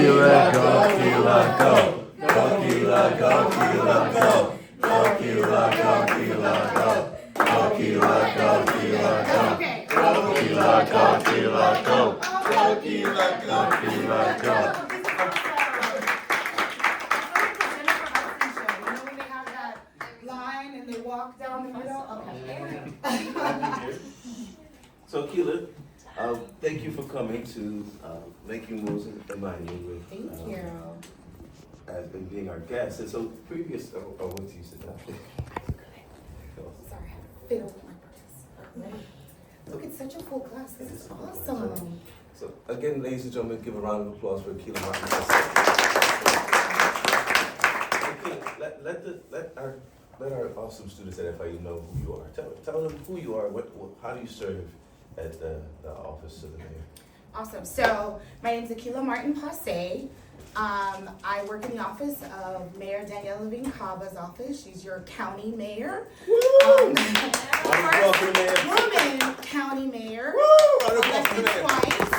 Akilah, go, Akilah, go. Akilah, go, Akilah, go. Akilah, go, Akilah, go. Akilah, go, Akilah, go. Akilah, go, Akilah, go. Akilah, go, Akilah, go. They walk down the middle. Okay. So Akilah, thank you for coming to Making Moves in Miami. Thank you. As being our guest. And so previous, what do you sit down? Sorry, I fit over my purse. Look, it's such a full class. This is awesome. So again, ladies and gentlemen, give a round of applause for Akilah Passe. Let our awesome students at FIU know who you are. Tell them who you are. How do you serve at the office of the mayor? Awesome. So my name is Akilah Passe. I work in the office of Mayor Daniella Levine Cava's office. She's your county mayor. First woman county mayor. Elected twice.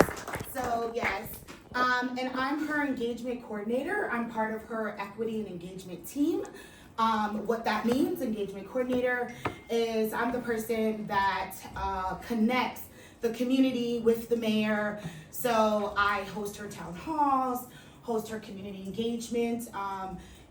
So yes. And I'm her engagement coordinator. I'm part of her equity and engagement team. What that means, engagement coordinator, is I'm the person that connects the community with the mayor. So I host her town halls, host her community engagement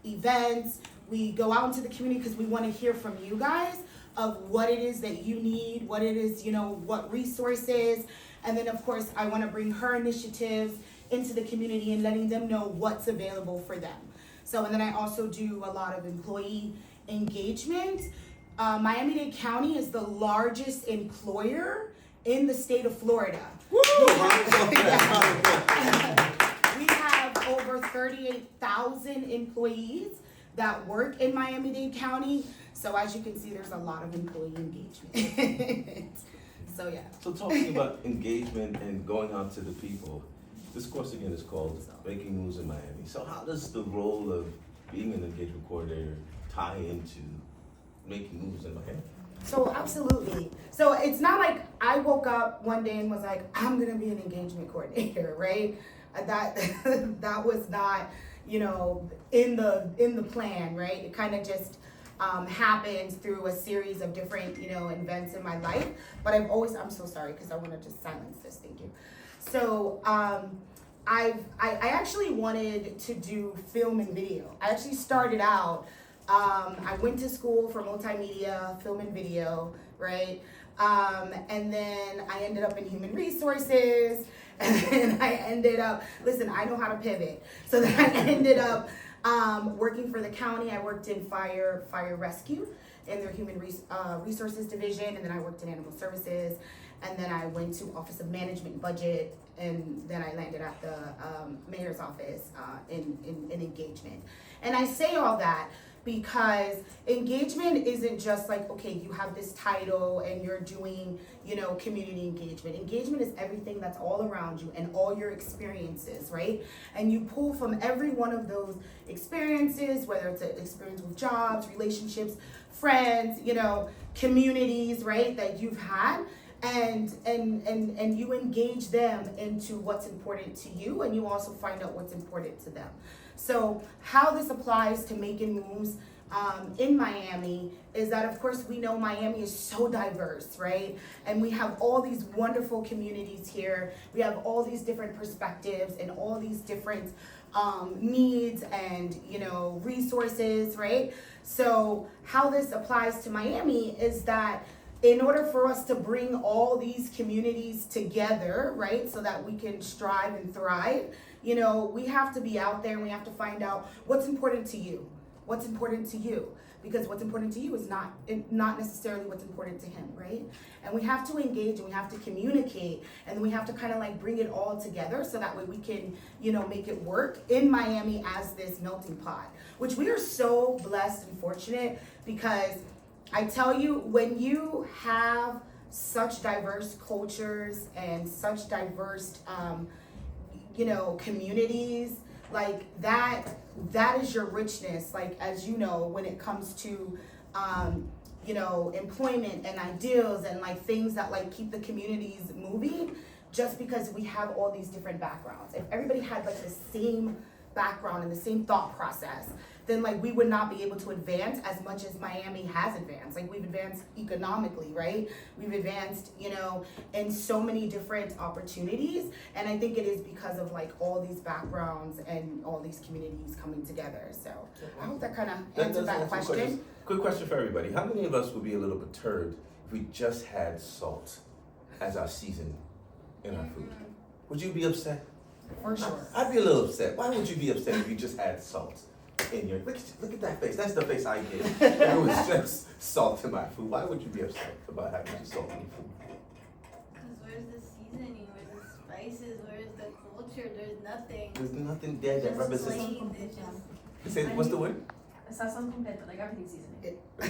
events. We go out into the community because we want to hear from you guys of what it is that you need, what it is, what resources. And then of course, I want to bring her initiatives into the community and letting them know what's available for them. So, and then I also do a lot of employee engagement. Miami-Dade County is the largest employer in the state of Florida. We have over 38,000 employees that work in Miami-Dade County. So as you can see, there's a lot of employee engagement. So yeah. So talking about engagement and going out to the people, this course again is called Making Moves in Miami. So how does the role of being an engagement coordinator tie into making moves in Miami? So absolutely. So it's not like I woke up one day and was like, I'm gonna be an engagement coordinator, right? That was not, in the plan, right? It kind of just happens through a series of different, events in my life. But I'm so sorry because I want to just silence this. Thank you. So I actually wanted to do film and video. I actually started out, I went to school for multimedia, film and video, right? And then I ended up in human resources, and then I ended up, I know how to pivot. So then I ended up working for the county. I worked in fire rescue in their human resources division, and then I worked in animal services. And then I went to Office of Management and Budget, and then I landed at the mayor's office in engagement. And I say all that because engagement isn't just like, okay, you have this title and you're doing, community engagement. Engagement is everything that's all around you and all your experiences, right? And you pull from every one of those experiences, whether it's an experience with jobs, relationships, friends, communities, right, that you've had. And you engage them into what's important to you, and you also find out what's important to them. So how this applies to making moves in Miami is that, of course, we know Miami is so diverse, right? And we have all these wonderful communities here. We have all these different perspectives and all these different needs and, resources, right? So how this applies to Miami is that in order for us to bring all these communities together, right, so that we can strive and thrive, we have to be out there and we have to find out what's important to you. What's important to you? Because what's important to you is not necessarily what's important to him, right? And we have to engage and we have to communicate and we have to kind of like bring it all together so that way we can, make it work in Miami as this melting pot, which we are so blessed and fortunate because I tell you, when you have such diverse cultures and such diverse, communities, like that is your richness. Like, as you know, when it comes to, employment and ideals and like things that like keep the communities moving, just because we have all these different backgrounds. If everybody had like the same background and the same thought process, then like we would not be able to advance as much as Miami has advanced. Like we've advanced economically, right? We've advanced, in so many different opportunities. And I think it is because of like all these backgrounds and all these communities coming together. So I hope that kind of answered that question. Quick question for everybody. How many of us would be a little perturbed if we just had salt as our seasoning in our food? Would you be upset? For sure. I'd be a little upset. Why would you be upset if you just had salt in your, look at that face. That's the face I get. If it was just salt in my food. Why would you be upset about having just salt in your food? Because where's the seasoning? Where's the spices? Where's the culture? There's nothing. There's nothing there that represents. What's the word? Sazón completo, like everything seasoning. Yeah.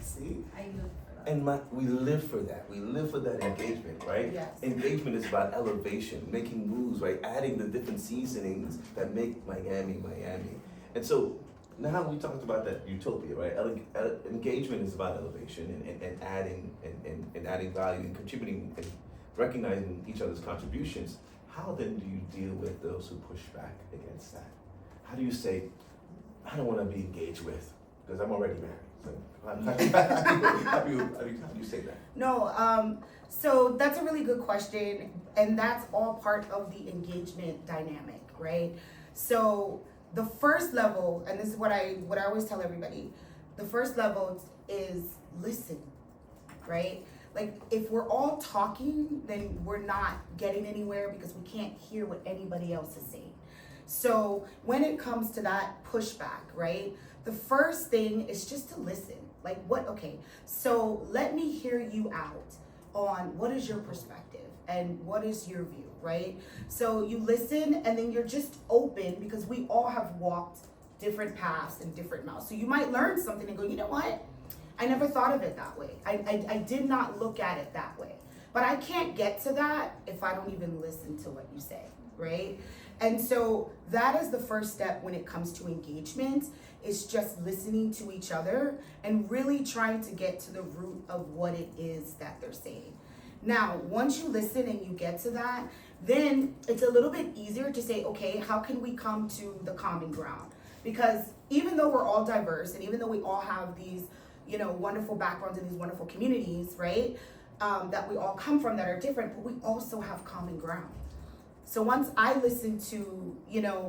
See? I live for that. And we live for that. We live for that engagement, right? Yes. Engagement is about elevation, making moves, right? Adding the different seasonings that make Miami, Miami. And so now we talked about that utopia, right? Engagement is about elevation and adding and adding value and contributing and recognizing each other's contributions. How then do you deal with those who push back against that? How do you say, I don't want to be engaged with because I'm already married? So how do you say that? No, so that's a really good question, and that's all part of the engagement dynamic, right? So the first level, and this is what I always tell everybody, the first level is listen, right? Like if we're all talking, then we're not getting anywhere because we can't hear what anybody else is saying. So when it comes to that pushback, right? The first thing is just to listen. Like so let me hear you out on what is your perspective and what is your view, right? So you listen and then you're just open because we all have walked different paths and different mouths. So you might learn something and go, you know what? I never thought of it that way. I did not look at it that way. But I can't get to that if I don't even listen to what you say, right? And so that is the first step when it comes to engagement, is just listening to each other and really trying to get to the root of what it is that they're saying. Now, once you listen and you get to that, then it's a little bit easier to say, okay, how can we come to the common ground? Because even though we're all diverse and even though we all have these, wonderful backgrounds in these wonderful communities, right, that we all come from that are different, but we also have common ground. So once I listen to,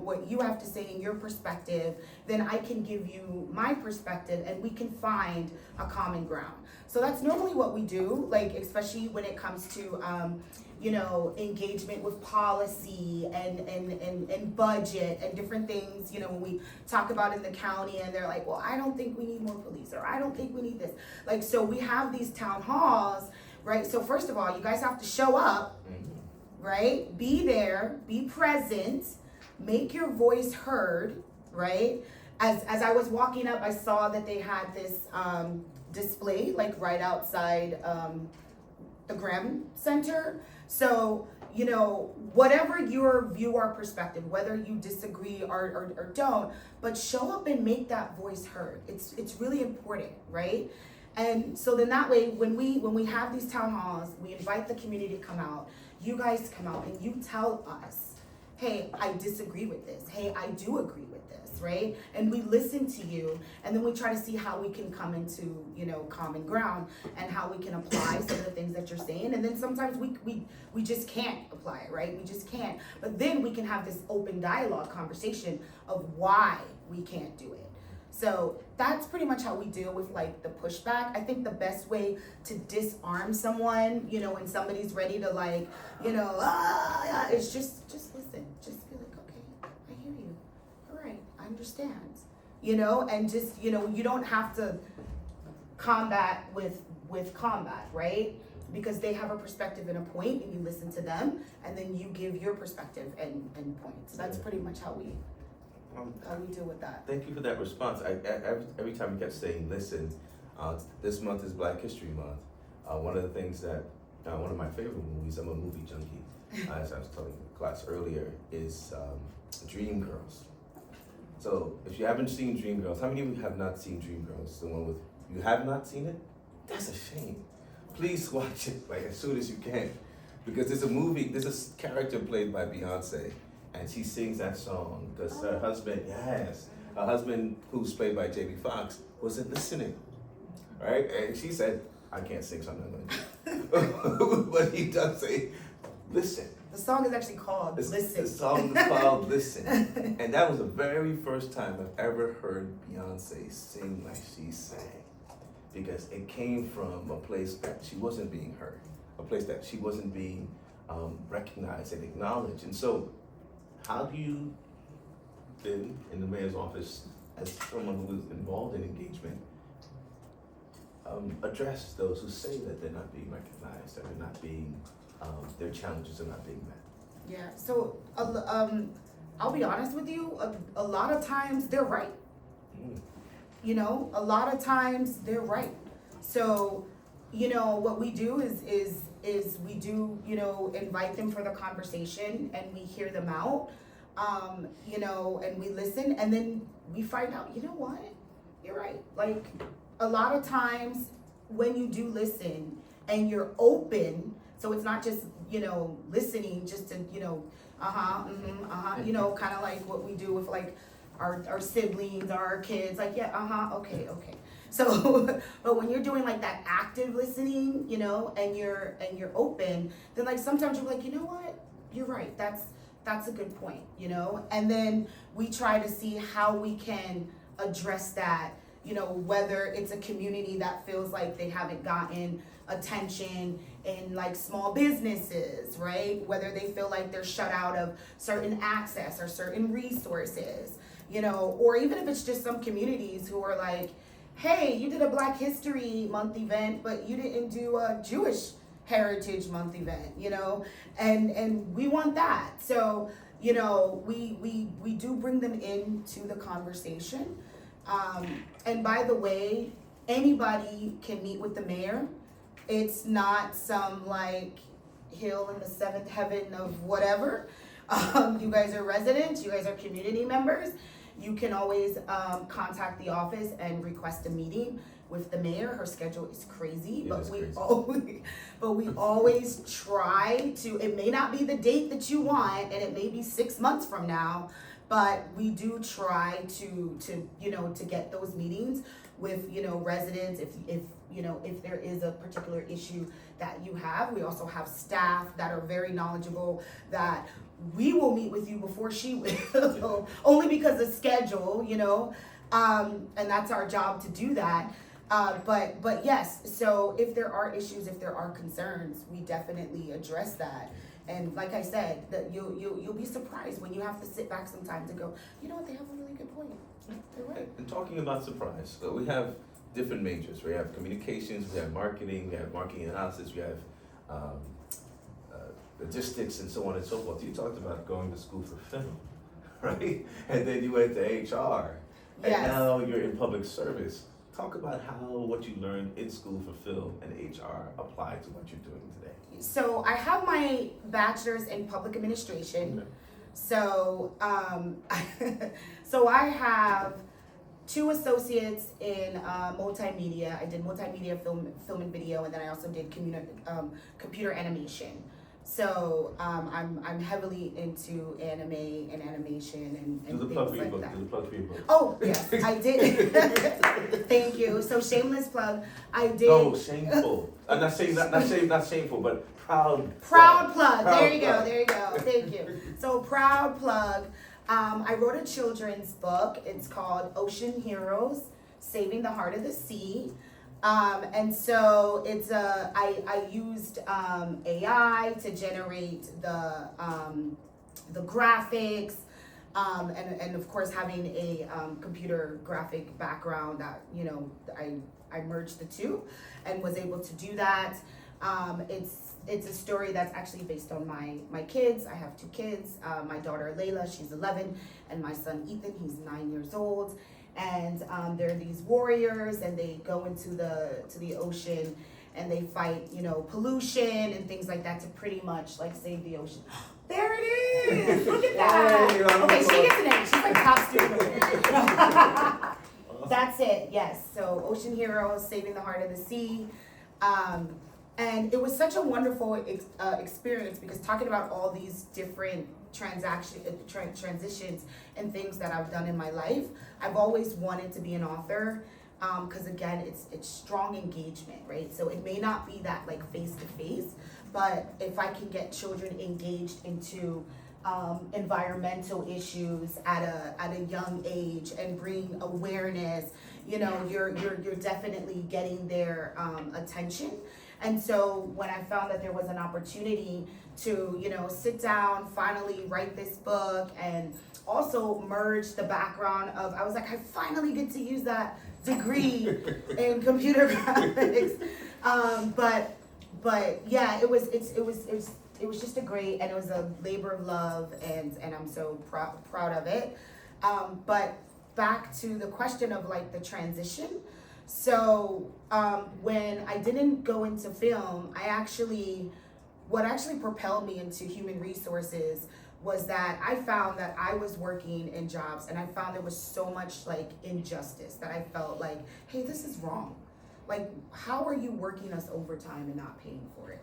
what you have to say in your perspective, then I can give you my perspective and we can find a common ground. So that's normally what we do, like, especially when it comes to, engagement with policy and budget and different things, when we talk about in the county and they're like, well, I don't think we need more police, or I don't think we need this. Like, so we have these town halls, right? So first of all, you guys have to show up. Right? Be there, be present, make your voice heard, right? As I was walking up, I saw that they had this display like right outside the Graham Center. So, whatever your view or perspective, whether you disagree or don't, but show up and make that voice heard. It's really important, right? And so then that way, when we have these town halls, we invite the community to come out. You guys come out and you tell us, hey, I disagree with this. Hey, I do agree with this, right? And we listen to you, and then we try to see how we can come into, common ground and how we can apply some of the things that you're saying. And then sometimes we just can't apply it, right? We just can't. But then we can have this open dialogue conversation of why we can't do it. So that's pretty much how we deal with like the pushback. I think the best way to disarm someone, when somebody's ready to like, it's just listen. Just be like, okay, I hear you. All right, I understand. And just, you don't have to combat with combat, right? Because they have a perspective and a point, and you listen to them, and then you give your perspective and point. So that's pretty much how we deal with that. Thank you for that response. Every time you kept saying listen, this month is Black History Month. One of the things that, one of my favorite movies, I'm a movie junkie, as I was telling the class earlier, is Dreamgirls. So if you haven't seen Dreamgirls, how many of you have not seen Dreamgirls? The one with, you have not seen it? That's a shame. Please watch it like as soon as you can. Because there's a character played by Beyonce, and she sings that song because her husband, who's played by Jamie Foxx, wasn't listening, right? And she said, I can't sing, so I'm not gonna do it. But he does say, listen. The song is actually called Listen. The song is called Listen. And that was the very first time I've ever heard Beyonce sing like she sang. Because it came from a place that she wasn't being heard, a place that she wasn't being recognized and acknowledged. And so, how do you then, in the mayor's office, as someone who is involved in engagement, address those who say that they're not being recognized, that they're not being, their challenges are not being met? Yeah, so I'll be honest with you, a lot of times they're right. You know, a lot of times they're right. So, you know, what we do is we do, you know, invite them for the conversation and we hear them out, you know, and we listen and then we find out, you know what, you're right. Like a lot of times when you do listen and you're open, so it's not just, you know, listening just to, you know, you know, kind of like what we do with like our siblings, our kids, like, yeah, okay. So, but when you're doing like that active listening, you know, and you're open, then like sometimes you're like, you know what, you're right. That's a good point, you know. And then we try to see how we can address that, you know, whether it's a community that feels like they haven't gotten attention in like small businesses, right? Whether they feel like they're shut out of certain access or certain resources, you know, or even if it's just some communities who are like, hey, you did a Black History Month event, but you didn't do a Jewish Heritage Month event, you know, and we want that. So, you know, we do bring them into the conversation. And by the way, anybody can meet with the mayor. It's not some like hill in the seventh heaven of whatever. You guys are residents, you guys are community members. You can always contact the office and request a meeting with the mayor. Her schedule is crazy, but we always try to. It may not be the date that you want, and it may be 6 months from now, but we do try to you know, to get those meetings with, you know, residents. If you know, if there is a particular issue that you have, we also have staff that are very knowledgeable that we will meet with you before she will, only because of schedule, you know, and that's our job to do that. But yes, so if there are issues, if there are concerns, we definitely address that. And like I said, that you'll be surprised when you have to sit back sometimes and go, you know what, they have a really good point. They're right. And talking about surprise, so we have different majors. We have communications, we have marketing analysis, we have logistics, and so on and so forth. You talked about going to school for film, right? And then you went to HR, and Yes. now you're in public service. Talk about how what you learned in school for film and HR apply to what you're doing today. So I have my bachelor's in public administration. Okay. So so I have 2 associates in multimedia. I did multimedia film and video, and then I also did computer animation. So I'm heavily into anime and animation and Do the plug things for your like book. that. Do the plug for your book. Oh yes, I did. Thank you. So shameless plug. I did. No, shameful. I'm not saying not shameful, but proud. Proud plug. Proud There you plug. go. There you go. Thank you. So proud plug. I wrote a children's book. It's called Ocean Heroes: Saving the Heart of the Sea. And so it's I used AI to generate the graphics, and of course having a computer graphic background that, you know, I merged the two and was able to do that. It's a story that's actually based on my kids. I have 2 kids. My daughter Layla, she's 11, and my son Ethan, he's 9 years old. And they're these warriors, and they go into the ocean, and they fight, you know, pollution and things like that to pretty much like save the ocean. There it is. Look at that. Yay, Okay, she gets an A. She's like top student. That's it. Yes. So Ocean Heroes, Saving the Heart of the Sea. And it was such a wonderful experience because talking about all these different transitions and things that I've done in my life, I've always wanted to be an author. Because again, it's strong engagement, right? So it may not be that like face to face, but if I can get children engaged into environmental issues at a young age and bring awareness, you know, you're definitely getting their attention. And so when I found that there was an opportunity to, you know, sit down, finally write this book, and also merge the background of, I was like, I finally get to use that degree in computer graphics. But yeah, it was just a great, and it was a labor of love, and I'm so proud of it. But back to the question of like the transition. So when I didn't go into film, what actually propelled me into human resources was that I found that I was working in jobs and I found there was so much like injustice that I felt like, hey, this is wrong. Like, how are you working us overtime and not paying for it?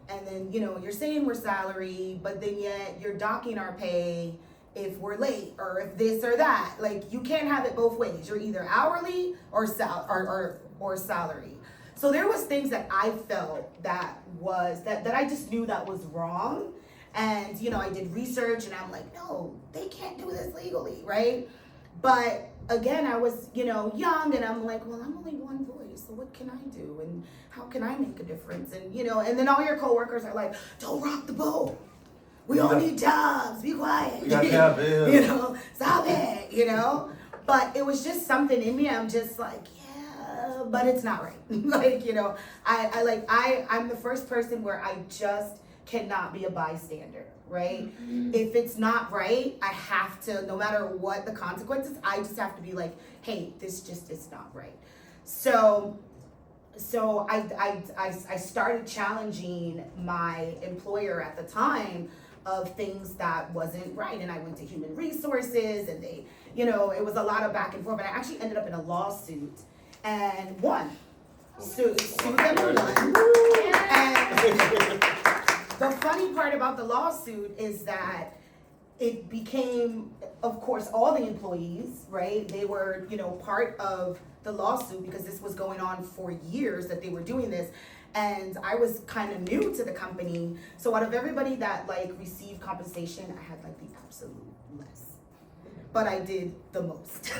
And then, you know, you're saying we're salary, but then yet you're docking our pay if we're late or if this or that. Like, you can't have it both ways. You're either hourly or salary. So there was things that I felt that I just knew that was wrong. And, you know, I did research and I'm like, no, they can't do this legally, right? But again, I was, you know, young and I'm like, well, I'm only one voice, so what can I do? And how can I make a difference? And, you know, and then all your coworkers are like, don't rock the boat. We all need jobs, be quiet. We got to have it. You know, stop it, you know? But it was just something in me, I'm just like, yeah, but it's not right. Like, you know, I'm the first person where I just cannot be a bystander, right? Mm-hmm. If it's not right, I have to, no matter what the consequences, I just have to be like, hey, this just is not right. So I started challenging my employer at the time of things that wasn't right, and I went to human resources, and they, you know, it was a lot of back and forth, but I actually ended up in a lawsuit and won. Sued them and won. And the funny part about the lawsuit is that it became, of course, all the employees, right? They were, you know, part of the lawsuit because this was going on for years that they were doing this. And I was kind of new to the company. So out of everybody that like received compensation, I had like the absolute less. But I did the most.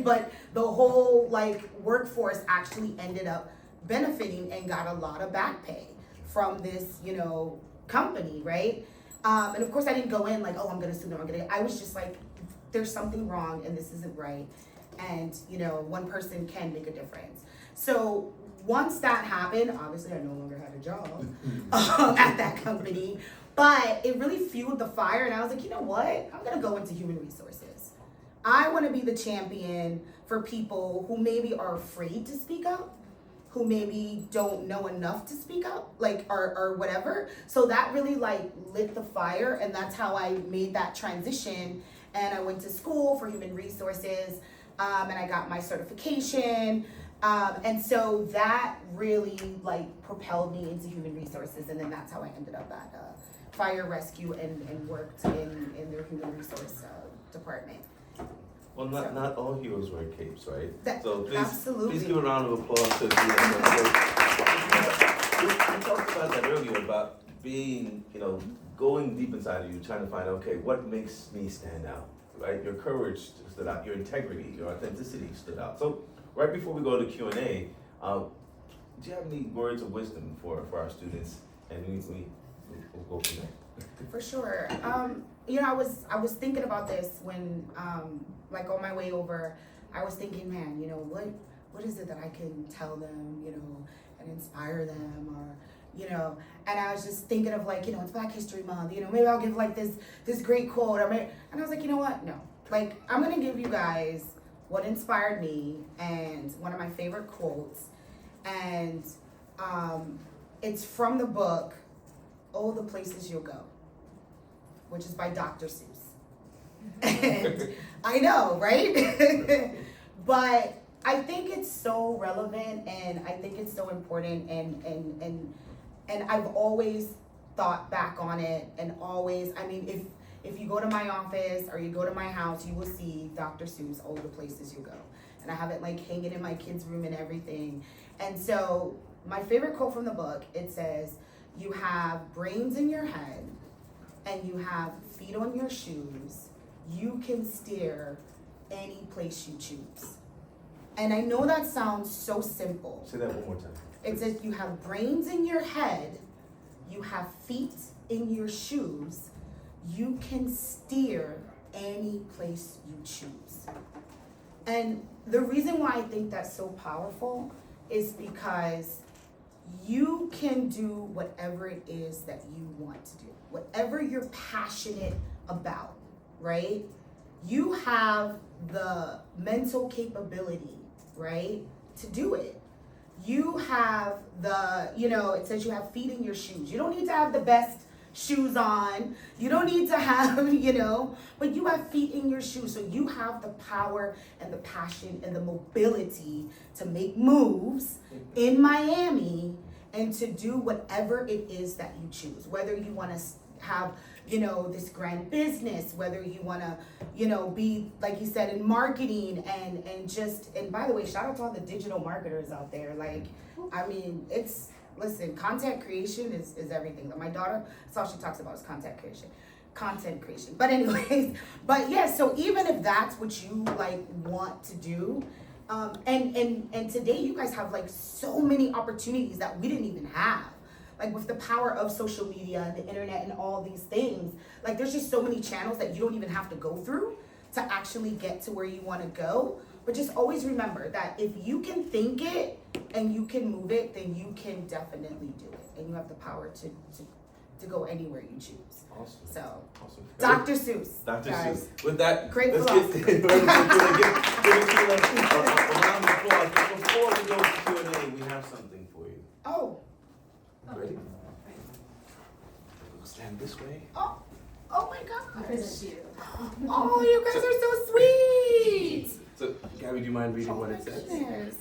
But the whole like workforce actually ended up benefiting and got a lot of back pay from this, you know, company, right? And of course I didn't go in like, oh, I'm gonna sue them, I was just like, there's something wrong and this isn't right. And, you know, one person can make a difference. So once that happened, obviously I no longer had a job at that company, but it really fueled the fire. And I was like, you know what? I'm gonna go into human resources. I wanna be the champion for people who maybe are afraid to speak up, who maybe don't know enough to speak up, like, or whatever. So that really like lit the fire, and that's how I made that transition. And I went to school for human resources, and I got my certification. And so that really like propelled me into human resources, and then that's how I ended up at fire rescue and worked in their human resource department. Well, not all heroes wear capes, right? So Absolutely. Please give a round of applause to you. We talked about that earlier, about being, you know, going deep inside of you, trying to find, okay, what makes me stand out, right? Your courage stood out, your integrity, your authenticity stood out. So right before we go to Q&A, do you have any words of wisdom for our students? And we'll go from there. For sure. You know, I was thinking about this when, like on my way over, I was thinking, man, you know, what is it that I can tell them, you know, and inspire them, or, you know, and I was just thinking of like, you know, it's Black History Month, you know, maybe I'll give like this great quote, and I was like, you know what, no, like, I'm gonna give you guys what inspired me and one of my favorite quotes, and it's from the book, Oh, the Places You'll Go, which is by Dr. Seuss. And I know, right? But I think it's so relevant, and I think it's so important, and I've always thought back on it, and always, I mean, if you go to my office or you go to my house, you will see Dr. Seuss all the places you go. And I have it like hanging in my kids' room and everything. And so my favorite quote from the book, it says, you have brains in your head and you have feet on your shoes. You can steer any place you choose. And I know that sounds so simple. Say that one more time. It says you have brains in your head, you have feet in your shoes, you can steer any place you choose. And the reason why I think that's so powerful is because you can do whatever it is that you want to do, whatever you're passionate about, right? You have the mental capability, right, to do it. You have the, it says you have feet in your shoes. You don't need to have the best shoes on. You don't need to have, but you have feet in your shoes. So you have the power and the passion and the mobility to make moves in Miami and to do whatever it is that you choose. Whether you want to have, this grand business, whether you want to, be, like you said, in marketing and by the way, shout out to all the digital marketers out there. Like, I mean, listen, content creation is everything. My daughter, that's all she talks about is content creation. But anyways, so even if that's what you like want to do, and today you guys have like so many opportunities that we didn't even have. Like with the power of social media and the internet and all these things, like there's just so many channels that you don't even have to go through to actually get to where you want to go. But just always remember that if you can think it and you can move it, then you can definitely do it. And you have the power to go anywhere you choose. Awesome. So, Awesome. Dr. Seuss. Dr. guys. Seuss. With that, Great let's philosophy. get a round of applause. But before we go to Q&A, we have something for you. Oh, Ready? We'll stand this way. oh my I gosh. present to you. Oh, you guys are so sweet. So, Gabby, do you mind reading Oh what my it says? goodness.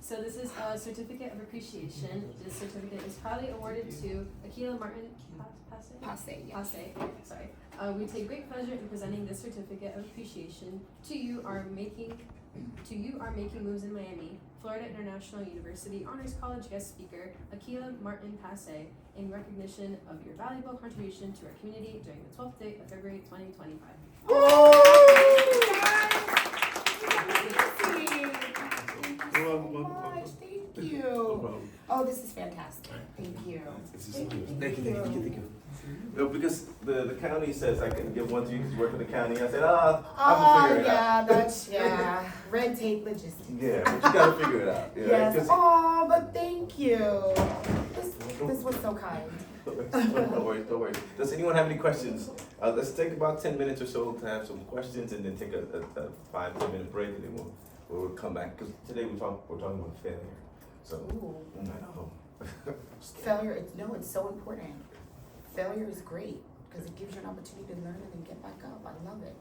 So this is a certificate of appreciation. This certificate is proudly awarded to Akilah Passe, yeah. Passe, sorry. We take great pleasure in presenting this certificate of appreciation to you, our making moves in Miami, Florida International University Honors College guest speaker, Akilah Passe, in recognition of your valuable contribution to our community during the 12th day of February 2025. Thank you. Oh, this is fantastic. Thank you. Thank you. No, because the county says I can give one to you because you work for the county. I said, I'm figure it out. That's red tape logistics. Yeah, but you gotta figure it out. Yes. Oh, but thank you. This was so kind. Don't worry. Does anyone have any questions? Let's take about 10 minutes or so to have some questions and then take a 5-10 minute break and then we'll come back. Because today we're talking about failure. So, Ooh. I know. Failure, it's so important. Failure is great because it gives you an opportunity to learn and then get back up. I love it.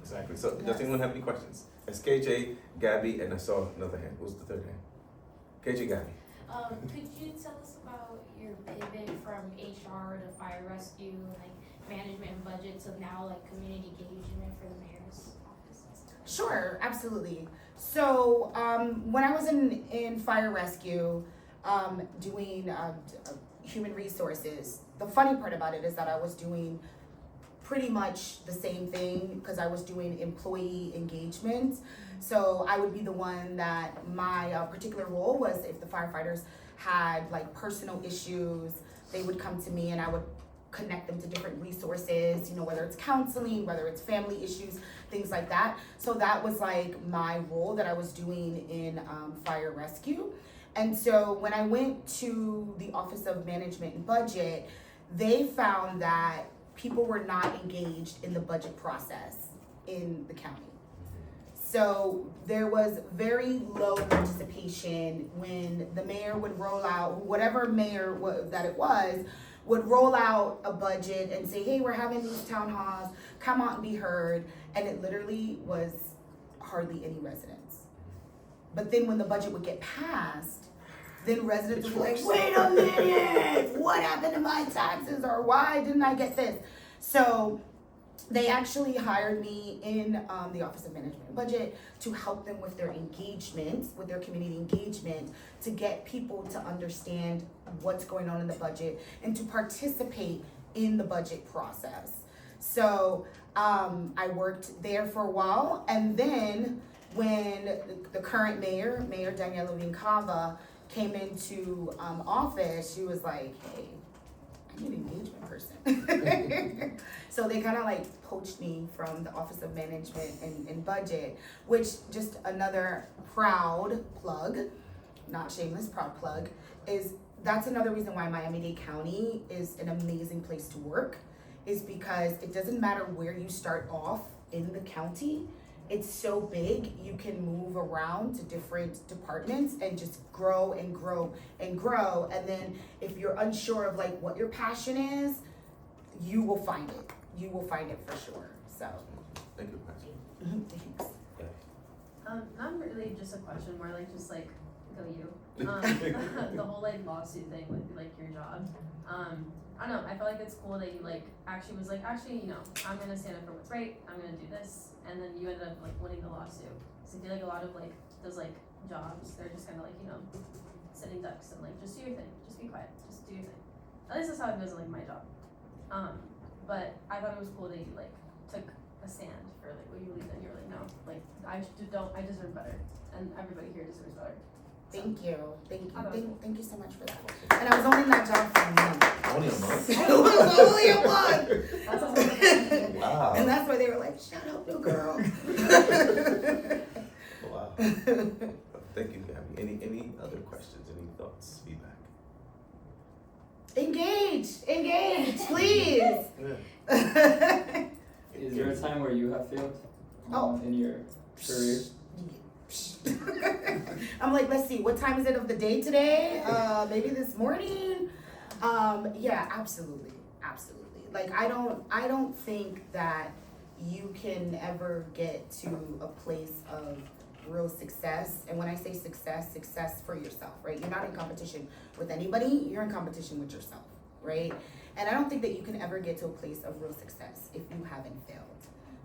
Exactly. So, Yes. does anyone have any questions? It's KJ, Gabby, and I saw another hand. What was the third hand? KJ, Gabby. Could you tell us about your pivot from HR to fire rescue, like management and budget, to now like community engagement for the mayor's office? Sure, absolutely. So when I was in fire rescue, doing human resources, the funny part about it is that I was doing pretty much the same thing because I was doing employee engagement. So I would be the one that my particular role was if the firefighters had like personal issues, they would come to me and I would connect them to different resources, whether it's counseling, whether it's family issues, things like that. So that was like my role that I was doing in fire rescue. And so when I went to the Office of Management and Budget, they found that people were not engaged in the budget process in the county. So there was very low participation when the mayor would roll out, whatever mayor that it was, would roll out a budget and say, hey, we're having these town halls, come out and be heard. And it literally was hardly any residents. But then when the budget would get passed, then residents would be like, wait a minute, what happened to my taxes, or why didn't I get this? So they actually hired me in the Office of Management and Budget to help them with their engagement, with their community engagement, to get people to understand what's going on in the budget and to participate in the budget process. So I worked there for a while, and then when the current mayor, Mayor Daniella Levine Cava, came into office, she was like, hey, I need an engagement person. So they kind of like poached me from the Office of Management and Budget, which, just another proud plug, not shameless, proud plug, is that's another reason why Miami-Dade County is an amazing place to work, is because it doesn't matter where you start off in the county. It's so big, you can move around to different departments and just grow and grow and grow. And then if you're unsure of like what your passion is, you will find it. You will find it for sure. So. Thank you, Patsy. Thanks. Not really just a question, more like just like go you. The whole like lawsuit thing with like your job. I don't know, I feel like it's cool that you like actually was like, actually, you know, I'm gonna stand up for what's right, I'm gonna do this, and then you ended up like winning the lawsuit. So I feel like a lot of like those like jobs, they're just kinda like, you know, sitting ducks and like just do your thing, just be quiet, just do your thing. At least that's how it goes in like my job. But I thought it was cool that you like took a stand for like what you believed in. You were like, no, like I deserve better, and everybody here deserves better. Thank you. Thank you. Oh, that was cool. Thank you so much for that. And I was only in that job for a month. Only a month? It was only a month. That's awesome. Wow. And that's why they were like, shut up, new girl. Wow. Thank you, Gabby. Any other questions, any thoughts, feedback? Engage, please. Yeah. Is there a time where you have failed Oh. in your career? I'm like, let's see, what time is it of the day today? Maybe this morning? Yeah, absolutely. Like, I don't think that you can ever get to a place of real success. And when I say success for yourself, right? You're not in competition with anybody, you're in competition with yourself, right? And I don't think that you can ever get to a place of real success if you haven't failed.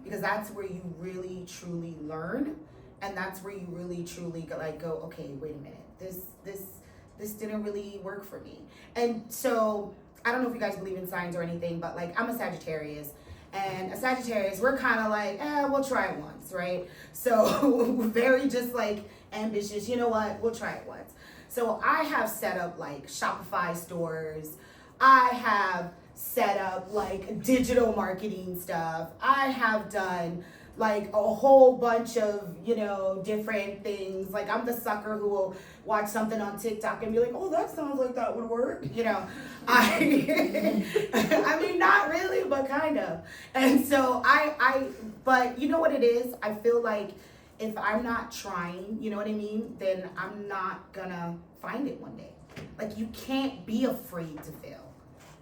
Because that's where you really, truly learn. And that's where you really, truly go, okay, wait a minute, this didn't really work for me. And so, I don't know if you guys believe in signs or anything, but like, I'm a Sagittarius. And a Sagittarius, we're kind of like, we'll try it once, right? So, very just like ambitious, you know what, we'll try it once. So, I have set up like Shopify stores. I have set up like digital marketing stuff. I have done like a whole bunch of, you know, different things. Like, I'm the sucker who will watch something on TikTok and be like, oh, that sounds like that would work. You know, I mean, not really, but kind of. And so but you know what it is? I feel like if I'm not trying, you know what I mean? Then I'm not gonna find it one day. Like, you can't be afraid to fail.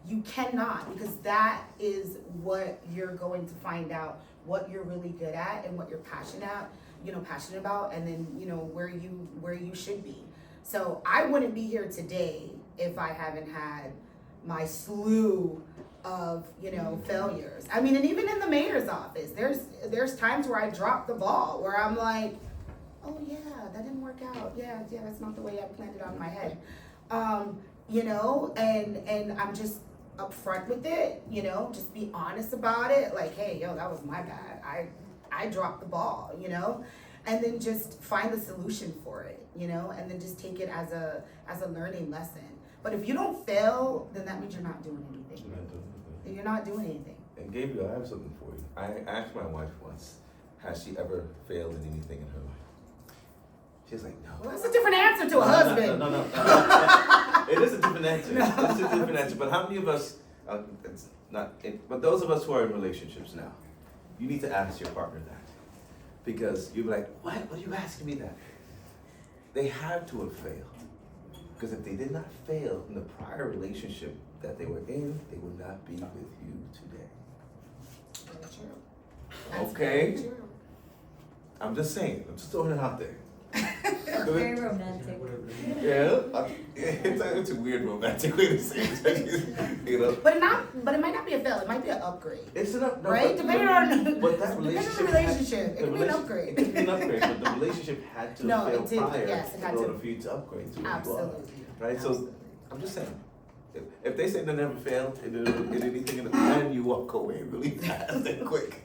You cannot, because that is what you're going to find out, what you're really good at and what you're passionate about, and then, you know, where you should be. So I wouldn't be here today if I haven't had my slew of, you know, failures. I mean, and even in the mayor's office, there's times where I drop the ball, where I'm like, oh yeah, that didn't work out. Yeah, that's not the way I planned it out in my head. You know, and I'm just upfront with it, you know, just be honest about it. Like, hey, yo, that was my bad. I dropped the ball, you know, and then just find the solution for it, you know, and then just take it as a learning lesson. But if you don't fail, then that means you're not doing anything. You're not doing anything. And Gabriel, I have something for you. I asked my wife once, has she ever failed in anything in her life? She's like, no. Well, that's a different answer to a husband. No. It is a different answer. No. It's a different answer. But how many of us, but those of us who are in relationships now, you need to ask your partner that. Because you're like, what? What are you asking me that? They had to have failed. Because if they did not fail in the prior relationship that they were in, they would not be with you today. Very true. That's Okay? very true. I'm just saying. I'm just throwing it out there. Very romantic. It's a weird romantic way to say it, you know. But it might not be a fail. It might be an upgrade. It's an upgrade, Right? Depending on but that depending on the relationship, relationship, it could be an upgrade. It could be an upgrade, but the relationship had to No, fail it did, prior yes, it had in order to. for you to upgrade to where you are. Absolutely. Right? So Absolutely. I'm just saying, if they say they never failed in anything, then you walk away really fast and quick,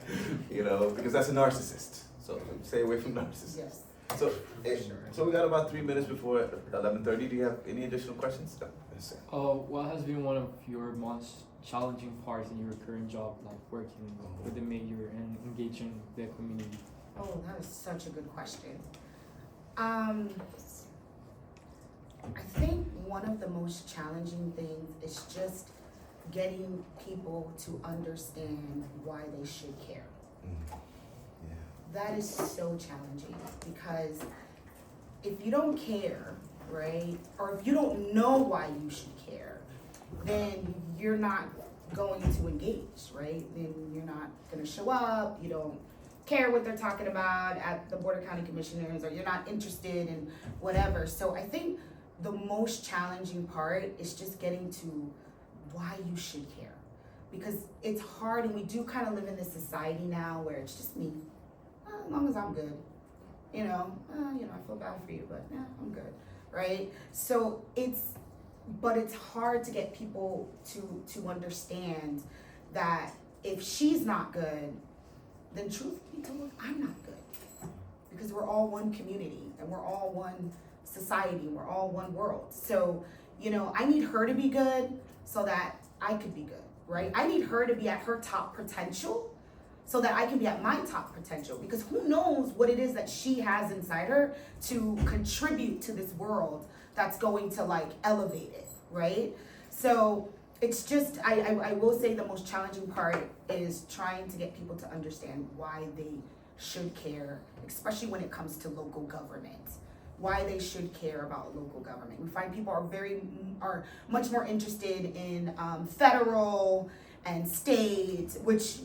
you know, because that's a narcissist. So stay away from narcissists. Yes. So, For sure. so we got about 3 minutes before 11:30. Do you have any additional questions? No. Yes, sir. What has been one of your most challenging parts in your current job, like working with the mayor and engaging the community? Oh, that is such a good question. I think one of the most challenging things is just getting people to understand why they should care. Yeah. That is so challenging because if you don't care, right, or if you don't know why you should care, then you're not going to engage, right? Then you're not gonna show up, you don't care what they're talking about at the Board of County Commissioners, or you're not interested in whatever. So I think the most challenging part is just getting to why you should care. Because it's hard, and we do kind of live in this society now where it's just me. As long as I'm good, I feel bad for you, but I'm good, right? So it's hard to get people to understand that if she's not good, then truth be told, I'm not good. Because we're all one community, and we're all one society, we're all one world. So, I need her to be good so that I could be good, right? I need her to be at her top potential so that I can be at my top potential, because who knows what it is that she has inside her to contribute to this world that's going to elevate it, right? So it's just, I will say the most challenging part is trying to get people to understand why they should care, especially when it comes to local government. Why they should care about local government. We find people are much more interested in federal and state, which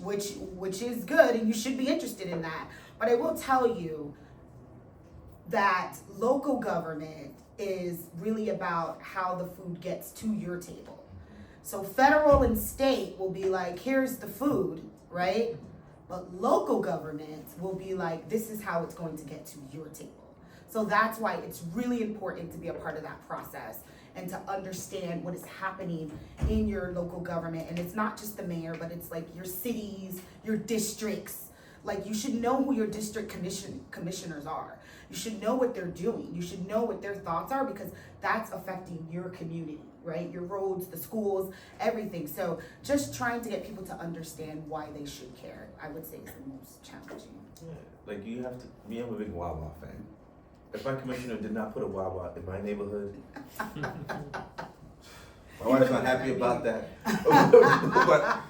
is good, and you should be interested in that. But I will tell you that local government is really about how the food gets to your table. So federal and state will be like, here's the food, right? But local government will be like, this is how it's going to get to your table. So that's why it's really important to be a part of that process and to understand what is happening in your local government. And it's not just the mayor, but it's like your cities, your districts. Like, you should know who your district commissioners are. You should know what they're doing. You should know what their thoughts are, because that's affecting your community, right? Your roads, the schools, everything. So just trying to get people to understand why they should care, I would say, is the most challenging. Yeah. Like, you have to, me, I'm a big Wawa fan. If my commissioner did not put a Wawa in my neighborhood, my wife's not happy about that. But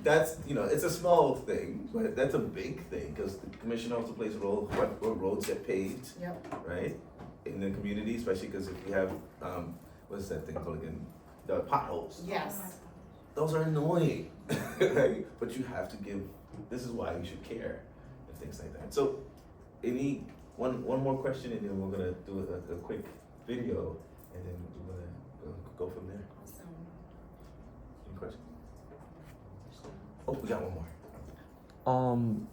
that's, it's a small thing, but that's a big thing, because the commission also plays a role, what roads get paved, Yep. right, in the community, especially because if you have, what's that thing called again, the potholes. Yes. Those are annoying, right? But you have to give, this is why you should care, and things like that. So, one more question, and then we're gonna do a quick video, and then we're gonna go from there. Awesome. Any questions? Oh, we got one more.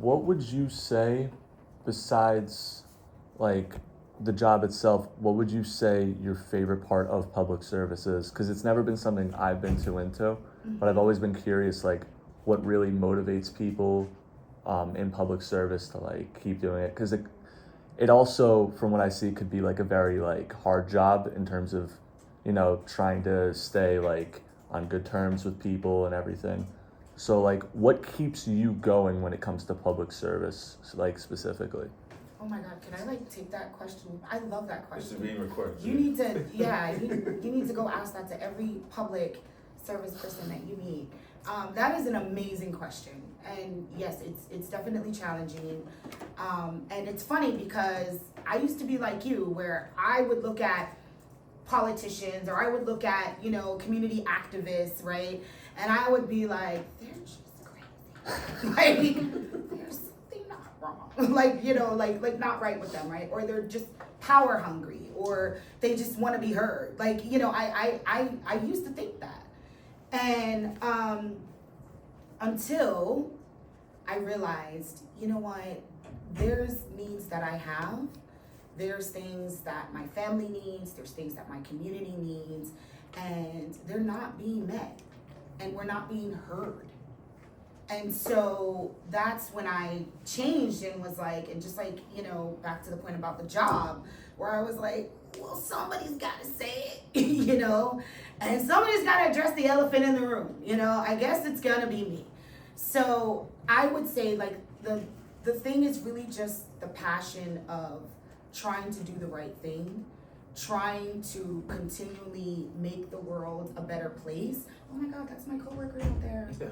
What would you say, besides the job itself, what would you say your favorite part of public service is? Because it's never been something I've been too into, but I've always been curious, what really motivates people in public service to keep doing it. Because it also, from what I see, could be a very hard job in terms of, trying to stay on good terms with people and everything. So what keeps you going when it comes to public service, specifically? Oh my God, can I take that question? I love that This is question. being recorded. You need to, you need to go ask that to every public service person that you meet. That is an amazing question. And yes, it's definitely challenging. And it's funny because I used to be like you, where I would look at politicians, or I would look at, community activists, right? And I would be like, they're just crazy. There's something not wrong. Not right with them, right? Or they're just power hungry, or they just want to be heard. Like, you know, I used to think that. And until I realized, you know what, there's needs that I have, there's things that my family needs, there's things that my community needs, and they're not being met, and we're not being heard. And so that's when I changed and was like, and just like, you know, back to the point about the job, where I was like, well, somebody's got to say it, you know, and somebody's got to address the elephant in the room, you know, I guess it's going to be me. So I would say, like, the thing is really just the passion of trying to do the right thing, trying to continually make the world a better place. Oh my God, that's my coworker out there. Yeah.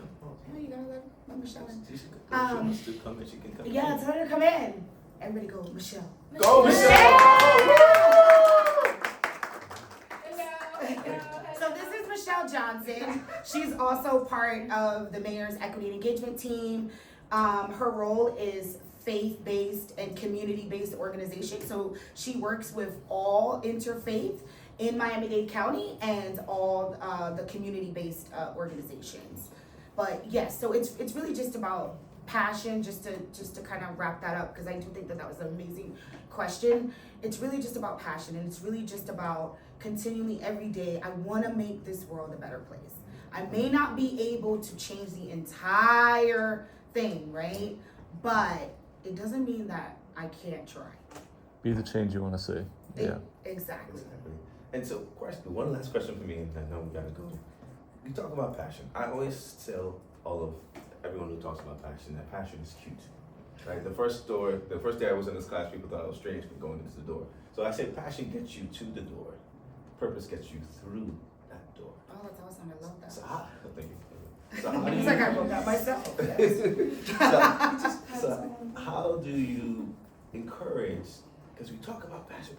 Yeah, you gotta let Michelle in. She wants to come in, she can come in. Yeah, tell her to come in. Everybody go, Michelle. Go, So this is Michelle Johnson. She's also part of the mayor's equity and engagement team. Her role is faith-based and community-based organization. So she works with all interfaith in Miami-Dade County and all the community-based organizations. But yes, so it's really just about passion, just to kind of wrap that up, because I do think that was an amazing question. It's really just about passion, and it's really just about continually every day, I want to make this world a better place. I may not be able to change the entire thing, right? But it doesn't mean that I can't try. Be the change you want to see. Yeah. Exactly. And so, one last question for me, and I know we gotta go. You talk about passion. I always tell everyone who talks about passion that passion is cute, right? The first day I was in this class, people thought I was strange for going into the door. So I say passion gets you to the door, purpose gets you through that door. Oh, that's awesome. I love that. So thank you. So how do It's you, like I wrote that myself. Yes. so how do you encourage? Because we talk about passion.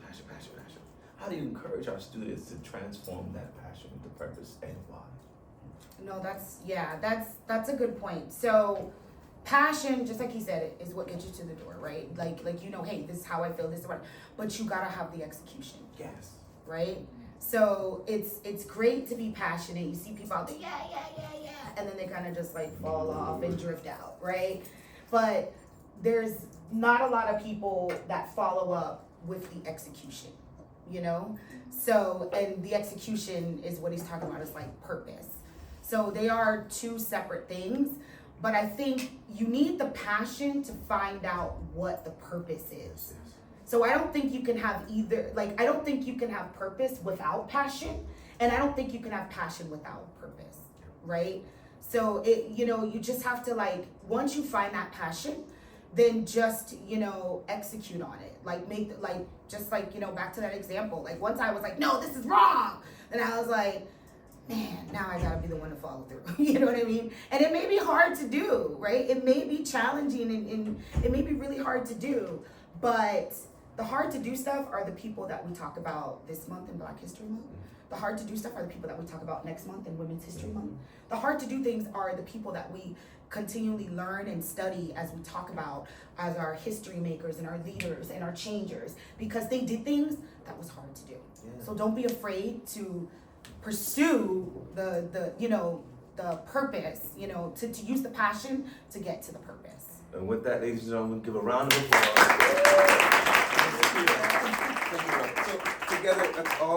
How do you encourage our students to transform that passion into purpose, and why? No, that's a good point. So passion, just like he said, is what gets you to the door, right? Like you know, hey, this is how I feel, this is what, but you gotta have the execution. Yes. Right? So it's great to be passionate. You see people out there, yeah, and then they kind of just like fall off and drift out, right? But there's not a lot of people that follow up with the execution, you know? So, and the execution is what he's talking about, is like purpose. So they are two separate things, but I think you need the passion to find out what the purpose is. So I don't think you can have either, like, I don't think you can have purpose without passion, and I don't think you can have passion without purpose, right? So you just have to, like, once you find that passion, then just, execute on it. Like, back to that example. Like, once I was like, no, this is wrong. And I was like, man, now I gotta be the one to follow through. You know what I mean? And it may be hard to do, right? It may be challenging and it may be really hard to do, but the hard to do stuff are the people that we talk about this month in Black History Month. The hard to do stuff are the people that we talk about next month in Women's History Month. The hard to do things are the people that we continually learn and study as we talk about as our history makers and our leaders and our changers, because they did things that was hard to do. Yeah. So don't be afraid to pursue the purpose, to use the passion to get to the purpose. And with that, ladies and gentlemen, give a round of applause. So together, that's all.